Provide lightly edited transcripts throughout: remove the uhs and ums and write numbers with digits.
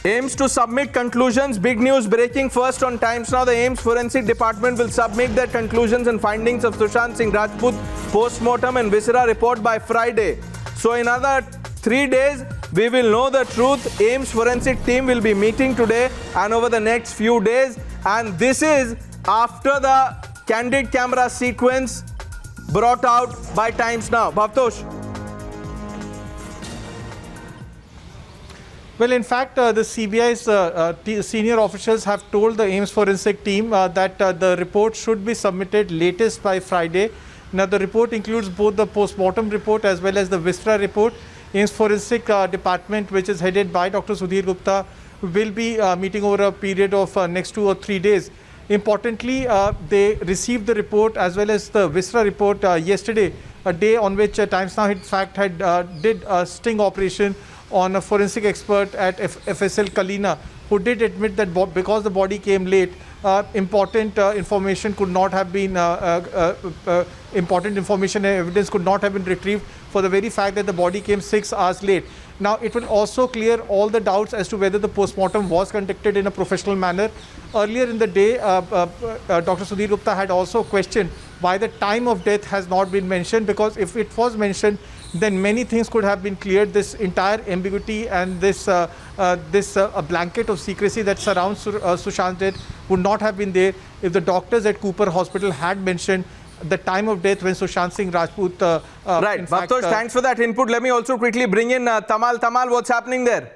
AIIMS to submit conclusions. Big news breaking first on Times Now. The AIIMS Forensic Department will submit their conclusions and findings of Sushant Singh Rajput post-mortem and viscera report by Friday. So in another 3 days, we will know the truth. AIIMS forensic team will be meeting today and over the next few days. And this is after the candid camera sequence brought out by Times Now. Bhavtosh. Well, in fact, the CBI's senior officials have told the AIIMS forensic team that the report should be submitted latest by Friday. Now, the report includes both the post-mortem report as well as the viscera report. AIIMS forensic department, which is headed by Dr. Sudhir Gupta, will be meeting over a period of next 2 or 3 days. Importantly, they received the report as well as the viscera report yesterday, a day on which Times Now in fact did a sting operation on a forensic expert at FSL Kaleena, who did admit that because the body came late, important information could not have been important information and evidence could not have been retrieved for the very fact that the body came 6 hours late. Now, it will also clear all the doubts as to whether the postmortem was conducted in a professional manner. Earlier in the day, Dr. Sudhir Gupta had also questioned why the time of death has not been mentioned, because if it was mentioned, then many things could have been cleared. This entire ambiguity and this blanket of secrecy that surrounds Sushant's death would not have been there if the doctors at Cooper Hospital had mentioned the time of death when Sushant Singh Rajput... right, Bhavtosh, thanks for that input. Let me also quickly bring in Tamal. Tamal, what's happening there?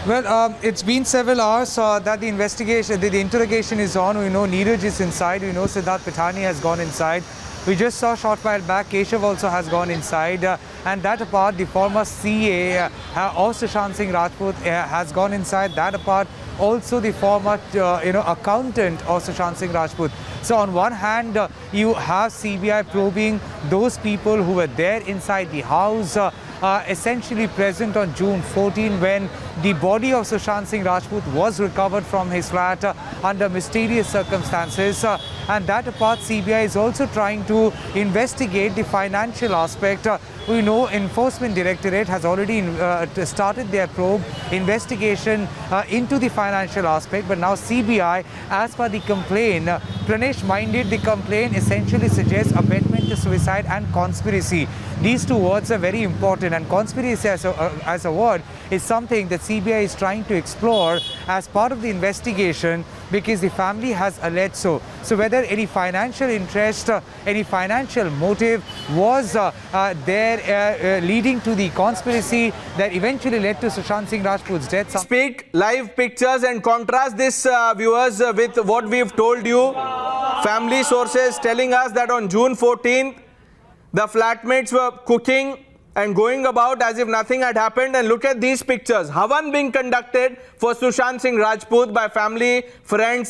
Well, it's been several hours that the investigation, the interrogation is on. We know Neeraj is inside. We know Siddharth Pithani has gone inside. We just saw a short while back, Keshav also has gone inside. And that apart, the former CA of Sushant Singh Rajput has gone inside. That apart, also the former accountant of Sushant Singh Rajput. So on one hand, you have CBI probing those people who were there inside the house, essentially present on June 14 when the body of Sushant Singh Rajput was recovered from his flat under mysterious circumstances. And that apart, CBI is also trying to investigate the financial aspect. We know Enforcement Directorate has already started their probe investigation into the financial aspect, but now CBI, as per the complaint, Pranesh minded, the complaint essentially suggests abetment to suicide and conspiracy. These two words are very important, and conspiracy as a word is something that CBI is trying to explore as part of the investigation, because the family has alleged so. So whether any financial interest, any financial motive was there leading to the conspiracy that eventually led to Sushant Singh Rajput's death. Speak live pictures and contrast this, viewers, with what we've told you. Family sources telling us that on June 14th, the flatmates were cooking and going about as if nothing had happened. And look at these pictures. Havan being conducted for Sushant Singh Rajput by family, friends,